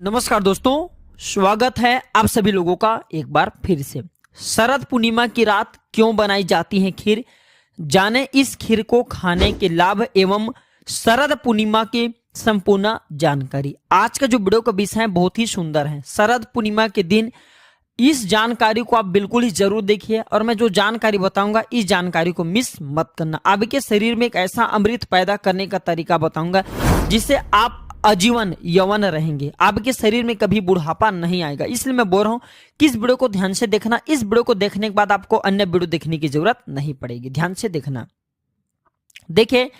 नमस्कार दोस्तों, स्वागत है आप सभी लोगों का एक बार फिर से। शरद पूर्णिमा की रात क्यों बनाई जाती है खीर, जाने इस खीर को खाने के लाभ एवं शरद पूर्णिमा की संपूर्ण जानकारी। आज का जो वीडियो का विषय है बहुत ही सुंदर है। शरद पूर्णिमा के दिन इस जानकारी को आप बिल्कुल ही जरूर देखिए और मैं जो जानकारी बताऊंगा इस जानकारी को मिस मत करना। आपके शरीर में एक ऐसा अमृत पैदा करने का तरीका बताऊंगा जिससे आप आजीवन यौवन रहेंगे, आपके शरीर में कभी बुढ़ापा नहीं आएगा। इसलिए मैं बोल रहा हूं कि इस वीडियो को ध्यान से देखना। इस वीडियो को देखने के बाद आपको अन्य वीडियो देखने की जरूरत नहीं पड़ेगी, ध्यान से देखना। देखिए,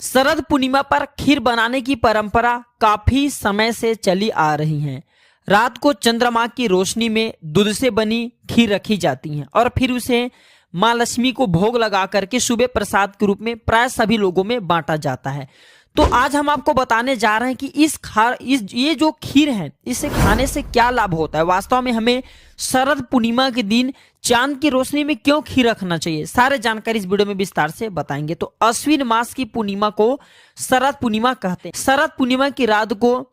शरद पूर्णिमा पर खीर बनाने की परंपरा काफी समय से चली आ रही है। रात को चंद्रमा की रोशनी में दूध से बनी खीर रखी जाती है और फिर उसे मां लक्ष्मी को भोग लगा करके सुबह प्रसाद के रूप में प्राय सभी लोगों में बांटा जाता है। तो आज हम आपको बताने जा रहे हैं कि ये जो खीर है इसे खाने से क्या लाभ होता है। वास्तव में हमें शरद पूर्णिमा के दिन चांद की रोशनी में क्यों खीर रखना चाहिए, सारे जानकारी इस वीडियो में विस्तार से बताएंगे। तो अश्विन मास की पूर्णिमा को शरद पूर्णिमा कहते हैं। शरद पूर्णिमा की रात को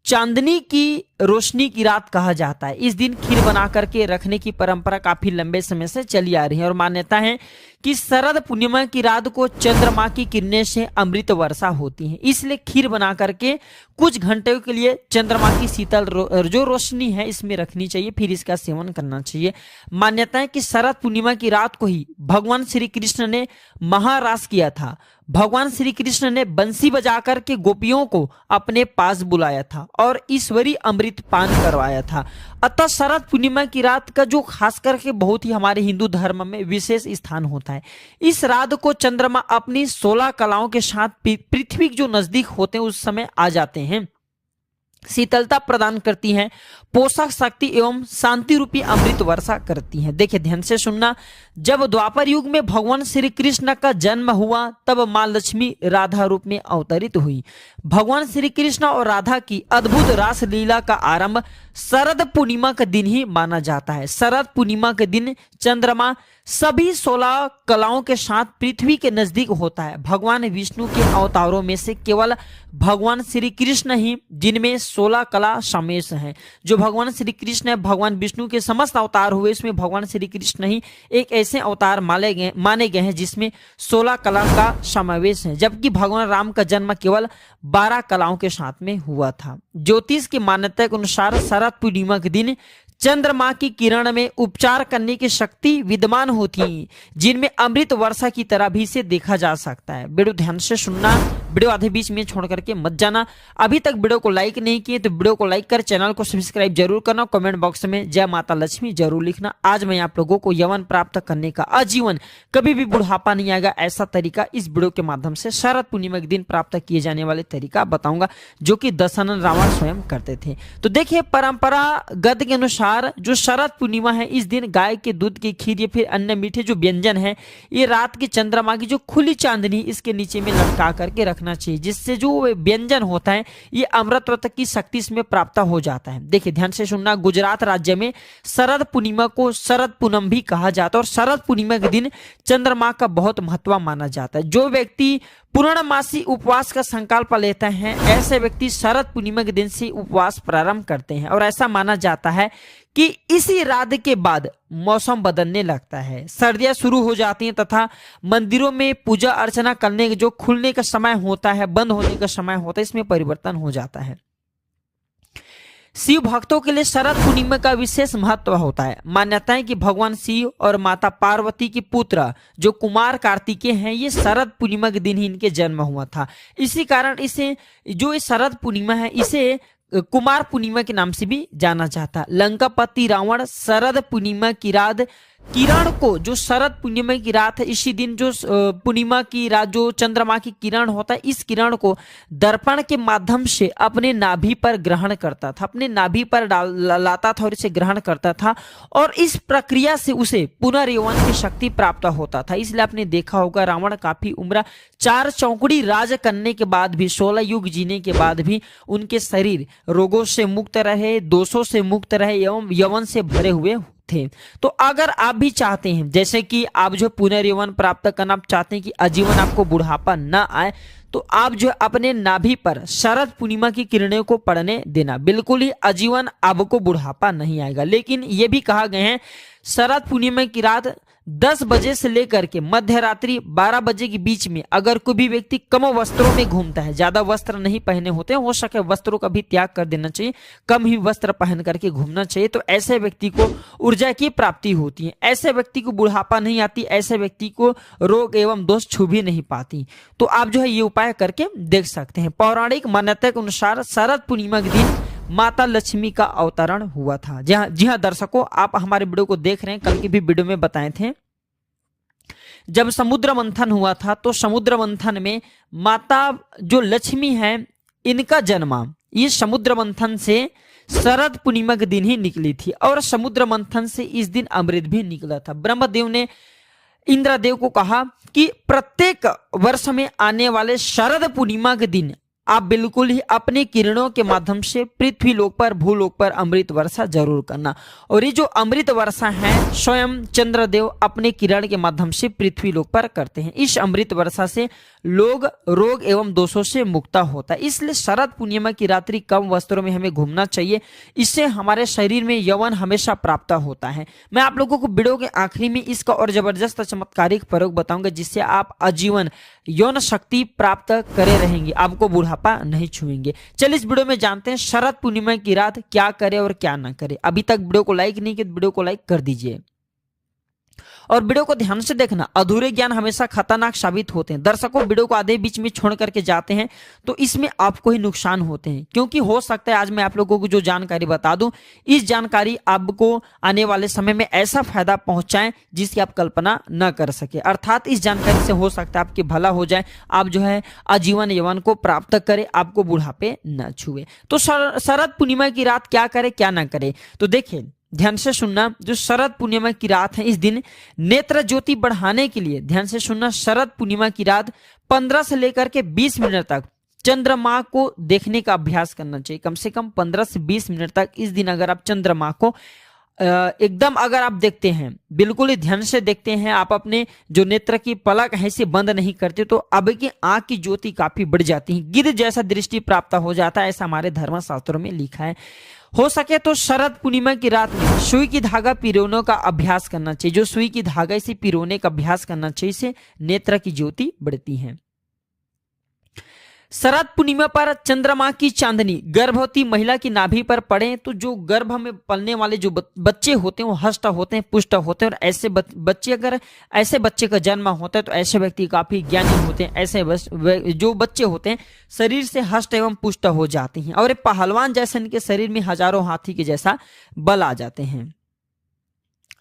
चांदनी की रोशनी की रात कहा जाता है। इस दिन खीर बना करके रखने की परंपरा काफी लंबे समय से चली आ रही है और मान्यता है कि शरद पूर्णिमा की रात को चंद्रमा की किरणें से अमृत वर्षा होती है। इसलिए खीर बना करके कुछ घंटों के लिए चंद्रमा की शीतल जो रोशनी है इसमें रखनी चाहिए, फिर इसका सेवन करना चाहिए। मान्यता है कि शरद पूर्णिमा की रात को ही भगवान श्री कृष्ण ने महारास किया था। भगवान श्री कृष्ण ने बंसी बजाकर के गोपियों को अपने पास बुलाया था और ईश्वरी अमृत पान करवाया था। अतः शरद पूर्णिमा की रात का जो खास करके बहुत ही हमारे हिंदू धर्म में विशेष स्थान होता है। इस रात को चंद्रमा अपनी 16 कलाओं के साथ पृथ्वी जो नजदीक होते हैं उस समय आ जाते हैं, शीतलता प्रदान करती हैं, पोषक शक्ति एवं शांति रूपी अमृत वर्षा करती हैं। देखिए ध्यान से सुनना। जब द्वापर युग में भगवान श्री कृष्ण का जन्म हुआ तब मां लक्ष्मी राधा रूप में अवतरित हुई। भगवान श्री कृष्ण और राधा की अद्भुत रास लीला का आरंभ शरद पूर्णिमा के दिन ही माना जाता है। शरद पूर्णिमा के दिन चंद्रमा सभी 16 कलाओं के साथ पृथ्वी के नजदीक होता है। भगवान विष्णु के अवतारों में से केवल भगवान श्री कृष्ण ही जिनमें 16 कला शामिल हैं। जो भगवान श्री कृष्ण है, भगवान विष्णु के समस्त अवतार हुए, इसमें भगवान श्री कृष्ण ही एक ऐसे अवतार माने गए हैं जिसमें 16 कला का समावेश है, जबकि भगवान राम का जन्म केवल 12 कलाओं के साथ में हुआ था। ज्योतिष की मान्यता के अनुसार शरद पूर्णिमा के दिन चंद्रमा की किरण में उपचार करने की शक्ति विद्यमान होती है, जिनमें अमृत वर्षा की तरह भी इसे देखा जा सकता है। वीडियो ध्यान से सुनना, वीडियो आधे बीच में छोड़ करके मत जाना। अभी तक वीडियो को लाइक नहीं किए तो वीडियो को लाइक कर चैनल को सब्सक्राइब जरूर करना। कमेंट बॉक्स में जय माता लक्ष्मी जरूर लिखना। आज मैं आप लोगों को यौवन प्राप्त करने का, आजीवन कभी भी बुढ़ापा नहीं आएगा ऐसा तरीका इस वीडियो के माध्यम से शरद पूर्णिमा के दिन प्राप्त किए जाने वाले तरीका बताऊंगा, जो कि दशानन रावण स्वयं करते थे। तो देखिए, परंपरागत के अनुसार जो शरद पूर्णिमा है इस दिन गाय के दूध की खीर या फिर अन्य मीठे जो व्यंजन है ये रात के चंद्रमा की जो खुली चांदनी इसके नीचे में लटका करके रखना चाहिए, जिससे जो व्यंजन होता है ये अमृत की शक्ति इसमें प्राप्त हो जाता है। देखिए ध्यान से सुनना। गुजरात राज्य में शरद पूर्णिमा को शरद पूनम भी कहा जाता है और शरद पूर्णिमा के दिन चंद्रमा का बहुत महत्व माना जाता है। जो व्यक्ति पूर्णमासी उपवास का संकल्प लेते हैं ऐसे व्यक्ति शरद पूर्णिमा के दिन से उपवास प्रारंभ करते हैं और ऐसा माना जाता है कि इसी रात के बाद मौसम बदलने लगता है, सर्दियां शुरू हो जाती हैं तथा मंदिरों में पूजा अर्चना करने के जो खुलने का समय होता है, बंद होने का समय होता है, इसमें परिवर्तन हो जाता है। शिव भक्तों के लिए शरद पूर्णिमा का विशेष महत्व होता है। मान्यता है कि भगवान शिव और माता पार्वती के पुत्र जो कुमार कार्तिकेय हैं ये शरद पूर्णिमा के दिन ही इनके जन्म हुआ था। इसी कारण इसे जो ये शरद पूर्णिमा है इसे कुमार पूर्णिमा के नाम से भी जाना जाता है। लंकापति रावण शरद पूर्णिमा की रात किरण को, जो शरद पूर्णिमा की रात है इसी दिन जो पूर्णिमा की रात जो चंद्रमा की किरण होता है इस किरण को दर्पण के माध्यम से अपने नाभि पर ग्रहण करता था, अपने नाभि पर लाता था और इसे ग्रहण करता था और इस प्रक्रिया से उसे पुनर्यौवन की शक्ति प्राप्त होता था। इसलिए आपने देखा होगा रावण काफी उम्र 4 चौकड़ी राज करने के बाद भी, 16 युग जीने के बाद भी उनके शरीर रोगों से मुक्त रहे, दोषों से मुक्त रहे एवं यौवन से भरे हुए थे। तो अगर आप भी चाहते हैं जैसे कि आप जो पुनर्यौवन प्राप्त करना, आप चाहते हैं कि आजीवन आपको बुढ़ापा ना आए, तो आप जो अपने नाभि पर शरद पूर्णिमा की किरणों को पड़ने देना, बिल्कुल ही आजीवन आपको बुढ़ापा नहीं आएगा। लेकिन ये भी कहा गया है शरद पूर्णिमा की रात 10 बजे से लेकर के मध्य रात्रि 12 बजे के बीच में अगर कोई भी व्यक्ति कम वस्त्रों में घूमता है, ज्यादा वस्त्र नहीं पहने होते हैं, हो सके वस्त्रों का भी त्याग कर देना चाहिए, कम ही वस्त्र पहन करके घूमना चाहिए, तो ऐसे व्यक्ति को ऊर्जा की प्राप्ति होती है, ऐसे व्यक्ति को बुढ़ापा नहीं आती, ऐसे व्यक्ति को रोग एवं दोष छू भी नहीं पाती। तो आप जो है ये उपाय करके देख सकते हैं। पौराणिक मान्यता के अनुसार शरद पूर्णिमा के दिन माता लक्ष्मी का अवतरण हुआ था। जी हाँ दर्शकों, आप हमारे वीडियो को देख रहे हैं, कल की भी वीडियो में बताए थे जब समुद्र मंथन हुआ था, तो समुद्र मंथन में माता जो लक्ष्मी है इनका जन्म ये समुद्र मंथन से शरद पूर्णिमा के दिन ही निकली थी, और समुद्र मंथन से इस दिन अमृत भी निकला था। ब्रह्मदेव ने इंद्रदेव को कहा कि प्रत्येक वर्ष में आने वाले शरद पूर्णिमा के दिन आप बिल्कुल ही अपने किरणों के माध्यम से पृथ्वी लोक पर भूलोक पर अमृत वर्षा जरूर करना। और ये जो अमृत वर्षा है स्वयं चंद्रदेव अपने किरण के माध्यम से पृथ्वी लोक पर करते हैं। इस अमृत वर्षा से लोग रोग एवं दोषों से मुक्त होता है। इसलिए शरद पूर्णिमा की रात्रि कम वस्त्रों में हमें घूमना चाहिए, इससे हमारे शरीर में यौवन हमेशा प्राप्त होता है। मैं आप लोगों को वीडियो के आखिरी में इसका और जबरदस्त चमत्कारिक प्रयोग बताऊंगा, जिससे आप आजीवन यौन शक्ति प्राप्त करे रहेंगे, आपको बुढ़ापा नहीं छुएंगे। चलिए इस वीडियो में जानते हैं शरद पूर्णिमा की रात क्या करे और क्या ना करे। अभी तक वीडियो को लाइक नहीं किया तो वीडियो को लाइक कर दीजिए और वीडियो को ध्यान से देखना। अधूरे ज्ञान हमेशा खतरनाक साबित होते हैं। दर्शकों वीडियो को आधे बीच में छोड़ करके जाते हैं तो इसमें आपको ही नुकसान होते हैं, क्योंकि हो सकता है आज मैं आप लोगों को जो जानकारी बता दूं, इस जानकारी आपको आने वाले समय में ऐसा फायदा पहुंचाएं जिसकी आप कल्पना न कर सके। अर्थात इस जानकारी से हो सकता है आपके भला हो जाए, आप जो है आजीवन यौवन को प्राप्त करें, आपको बुढ़ापे न छुए। तो शरद पूर्णिमा की रात क्या करे क्या ना करे, तो देखिए ध्यान से सुनना। जो शरद पूर्णिमा की रात है इस दिन नेत्र ज्योति बढ़ाने के लिए ध्यान से सुनना, शरद पूर्णिमा की रात 15 से लेकर के 20 मिनट तक चंद्रमा को देखने का अभ्यास करना चाहिए। कम से कम 15 से 20 मिनट तक इस दिन अगर आप चंद्रमा को एकदम अगर आप देखते हैं, बिल्कुल ही ध्यान से देखते हैं, आप अपने जो नेत्र की पलक है इसे बंद नहीं करते, तो अब की आंख की ज्योति काफी बढ़ जाती है, गिद्ध जैसा दृष्टि प्राप्त हो जाता है, ऐसा हमारे धर्मशास्त्रों में लिखा है। हो सके तो शरद पूर्णिमा की रात में सुई की धागा पिरोने का अभ्यास करना चाहिए। जो सुई की धागा इसे पिरोने का अभ्यास करना चाहिए, इससे नेत्र की ज्योति बढ़ती है। शरद पूर्णिमा पर चंद्रमा की चांदनी गर्भवती महिला की नाभि पर पड़े तो जो गर्भ में पलने वाले जो बच्चे होते हैं वो हष्ट होते हैं, पुष्ट होते हैं, और ऐसे बच्चे अगर ऐसे बच्चे का जन्म होता है तो ऐसे व्यक्ति काफी ज्ञानी होते हैं। ऐसे जो बच्चे होते हैं शरीर से हष्ट एवं पुष्ट हो जाते हैं और पहलवान जैसे इनके शरीर में हजारों हाथी के जैसा बल आ जाते हैं।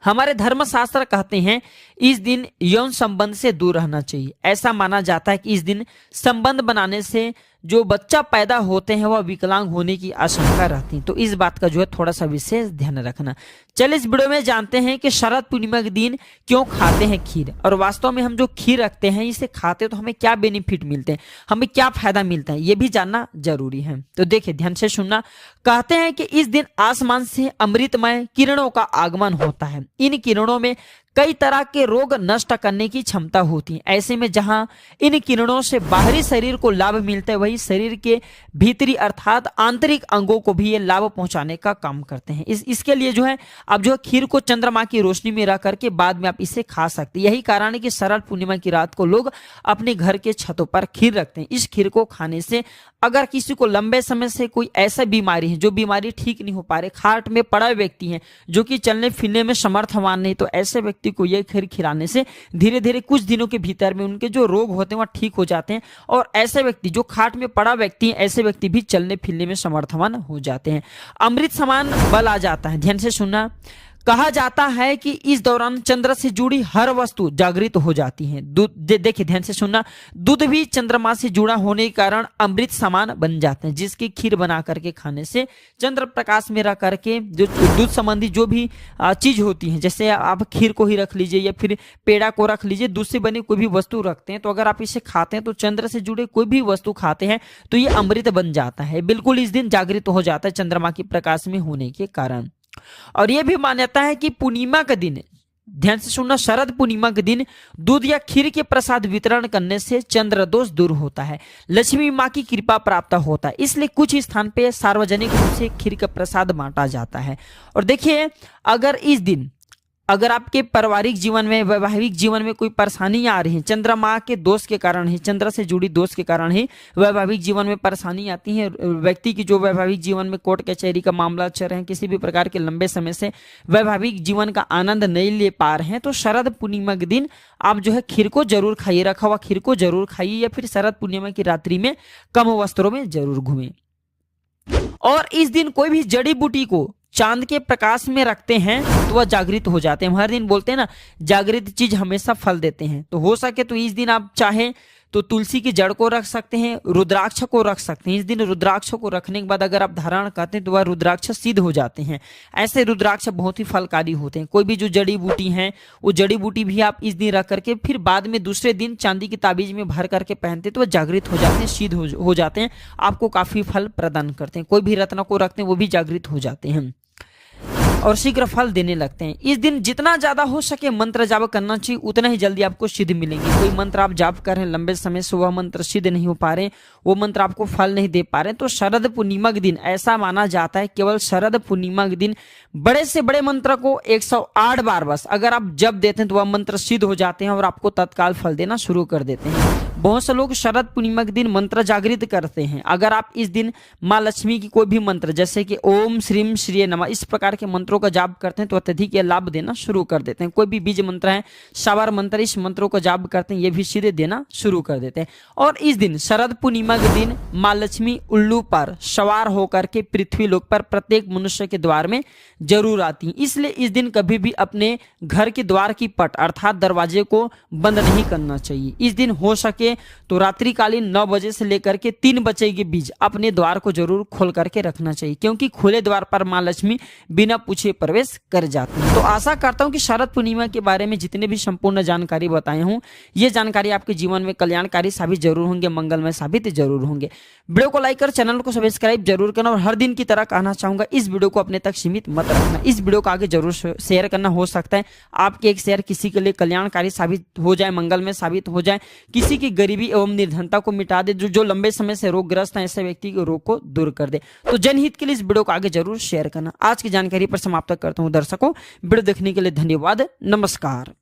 हमारे धर्मशास्त्र कहते हैं इस दिन यौन संबंध से दूर रहना चाहिए। ऐसा माना जाता है कि इस दिन संबंध बनाने से जो बच्चा पैदा होते हैं वह विकलांग होने की आशंका रहती है, तो इस बात का जो है थोड़ा सा विशेष ध्यान रखना। चलिए इस वीडियो में जानते हैं कि शरद पूर्णिमा के दिन क्यों खाते हैं खीर, और वास्तव में हम जो खीर रखते हैं इसे खाते हैं तो हमें क्या बेनिफिट मिलते हैं, हमें क्या फायदा मिलता है, ये भी जानना जरूरी है। तो देखिए ध्यान से सुनना। कहते हैं कि इस दिन आसमान से अमृतमय किरणों का आगमन होता है। इन किरणों में कई तरह के रोग नष्ट करने की क्षमता होती है। ऐसे में जहां इन किरणों से बाहरी शरीर को लाभ मिलता है, वही शरीर के भीतरी अर्थात आंतरिक अंगों को भी ये लाभ पहुंचाने का काम करते हैं। इसके लिए जो है आप जो है खीर को चंद्रमा की रोशनी में रख करके बाद में आप इसे खा सकते हैं। यही कारण है कि शरद पूर्णिमा की रात को लोग अपने घर के छतों पर खीर रखते हैं। इस खीर को खाने से अगर किसी को लंबे समय से कोई ऐसा बीमारी है जो बीमारी ठीक नहीं हो पा रही, खाट में पड़ा व्यक्ति है जो कि चलने फिरने में समर्थवान नहीं, तो ऐसे व्यक्ति को यह खीर खिलाने से धीरे धीरे कुछ दिनों के भीतर में उनके जो रोग होते हैं वह ठीक हो जाते हैं। और ऐसे व्यक्ति जो खाट में पड़ा व्यक्ति है, ऐसे व्यक्ति भी चलने फिरने में समर्थवान हो जाते हैं। अमृत समान बल आ जाता है। ध्यान से सुनना। कहा जाता है कि इस दौरान चंद्र से जुड़ी हर वस्तु जागृत हो जाती है। दूध, देखिए ध्यान से सुनना, दूध भी चंद्रमा से जुड़ा होने के कारण अमृत समान बन जाते हैं, जिसकी खीर बना करके खाने से चंद्र प्रकाश में रह करके जो दूध संबंधी जो भी चीज होती है, जैसे आप खीर को ही रख लीजिए या फिर पेड़ा को रख लीजिए, दूध से बनी कोई भी वस्तु रखते हैं, तो अगर आप इसे खाते हैं तो चंद्र से जुड़े कोई भी वस्तु खाते हैं तो ये अमृत बन जाता है। बिल्कुल इस दिन जागृत हो जाता है चंद्रमा की प्रकाश में होने के कारण। और यह भी मान्यता है कि पूर्णिमा का दिन, ध्यान से सुनना, शरद पूर्णिमा के दिन दूध या खीर के प्रसाद वितरण करने से चंद्र दोष दूर होता है, लक्ष्मी माँ की कृपा प्राप्त होता है। इसलिए कुछ स्थान पे सार्वजनिक रूप से खीर का प्रसाद बांटा जाता है। और देखिए, अगर इस दिन अगर आपके पारिवारिक जीवन में, वैवाहिक जीवन में कोई परेशानी आ रही है, चंद्रमा के दोष के कारण ही, चंद्र से जुड़ी दोष के कारण ही वैवाहिक जीवन में परेशानी आती है, व्यक्ति की जो वैवाहिक जीवन में कोर्ट कचहरी का मामला चल रहे हैं, किसी भी प्रकार के लंबे समय से वैवाहिक जीवन का आनंद नहीं ले पा रहे हैं, तो शरद पूर्णिमा के दिन आप जो है खीर को जरूर खाइए, रखा हुआ खीर को जरूर खाइए, या फिर शरद पूर्णिमा की रात्रि में कम वस्त्रों में जरूर घूमें। और इस दिन कोई भी जड़ी बूटी को चांद के प्रकाश में रखते हैं तो वह जागृत हो जाते हैं। हर दिन बोलते हैं ना, जागृत चीज हमेशा फल देते हैं। तो हो सके तो इस दिन आप चाहें तो तुलसी की जड़ को रख सकते हैं, रुद्राक्ष को रख सकते हैं। इस दिन रुद्राक्ष को रखने के बाद अगर आप धारण करते हैं तो वह रुद्राक्ष सिद्ध हो जाते हैं। ऐसे रुद्राक्ष बहुत ही फलकारी होते हैं। कोई भी जो जड़ी बूटी है, वो जड़ी बूटी भी आप इस दिन रख करके फिर बाद में दूसरे दिन चांदी की ताबीज में भर करके पहनते तो वह जागृत हो जाते हैं, सिद्ध हो जाते हैं, आपको काफी फल प्रदान करते हैं। कोई भी रत्न को रखते हैं वो भी जागृत हो जाते हैं और शीघ्र फल देने लगते हैं। इस दिन जितना ज्यादा हो सके मंत्र जाप करना चाहिए, उतना ही जल्दी आपको सिद्ध मिलेंगे। कोई मंत्र आप जाप कर रहे हैं लंबे समय से, वह मंत्र सिद्ध नहीं हो पा रहे, वो मंत्र आपको फल नहीं दे पा रहे, तो शरद पूर्णिमा के दिन ऐसा माना जाता है, केवल शरद पूर्णिमा के दिन बड़े से बड़े मंत्र को 108 बार बस अगर आप जप देते हैं तो वह मंत्र सिद्ध हो जाते हैं और आपको तत्काल फल देना शुरू कर देते हैं। बहुत से लोग शरद पूर्णिमा के दिन मंत्र जागृत करते हैं। अगर आप इस दिन माँ लक्ष्मी की कोई भी मंत्र, जैसे कि ओम श्रीम श्री नमः, इस प्रकार के मंत्रों का जाप करते हैं तो अत्यधिक ये लाभ देना शुरू कर देते हैं। कोई भी बीज मंत्र है, शावर मंत्र, इस मंत्रों को जाप करते हैं, ये भी सिद्ध देना शुरू कर देते हैं। और इस दिन शरद पूर्णिमा के दिन माँ लक्ष्मी उल्लू पर सवार होकर के पृथ्वी लोक पर प्रत्येक मनुष्य के द्वार में जरूर आती है। इसलिए इस दिन कभी भी अपने घर के द्वार की पट अर्थात दरवाजे को बंद नहीं करना चाहिए। इस दिन हो सके तो रात्रिकालीन 9 बजे से लेकर के 3 बजे के बीच अपने द्वार को जरूर खोल करके रखना चाहिए, क्योंकि खुले द्वार पर माँ लक्ष्मी बिना पूछे प्रवेश कर जाती है। तो आशा करता हूँ कि शरद पूर्णिमा के बारे में जितने भी संपूर्ण जानकारी बताए हूँ, ये जानकारी आपके जीवन में कल्याणकारी साबित जरूर होंगे, मंगलमय साबित जरूर होंगे। वीडियो को लाइक कर चैनल को सब्सक्राइब जरूर करना। और हर दिन की तरह कहना चाहूंगा, इस वीडियो को अपने तक सीमित मत रखना, इस वीडियो को आगे जरूर शेयर करना। हो सकता है आपके एक शेयर किसी के लिए कल्याणकारी साबित हो जाए, मंगलमय साबित हो जाए, किसी की गरीबी एवं निर्धनता को मिटा दे, जो लंबे समय से रोगग्रस्त है, ऐसे व्यक्ति के रोग को दूर कर दे। तो जनहित के लिए इस वीडियो को आगे जरूर शेयर करना। आज की जानकारी पर समाप्त करता हूँ दर्शकों। वीडियो देखने के लिए धन्यवाद। नमस्कार।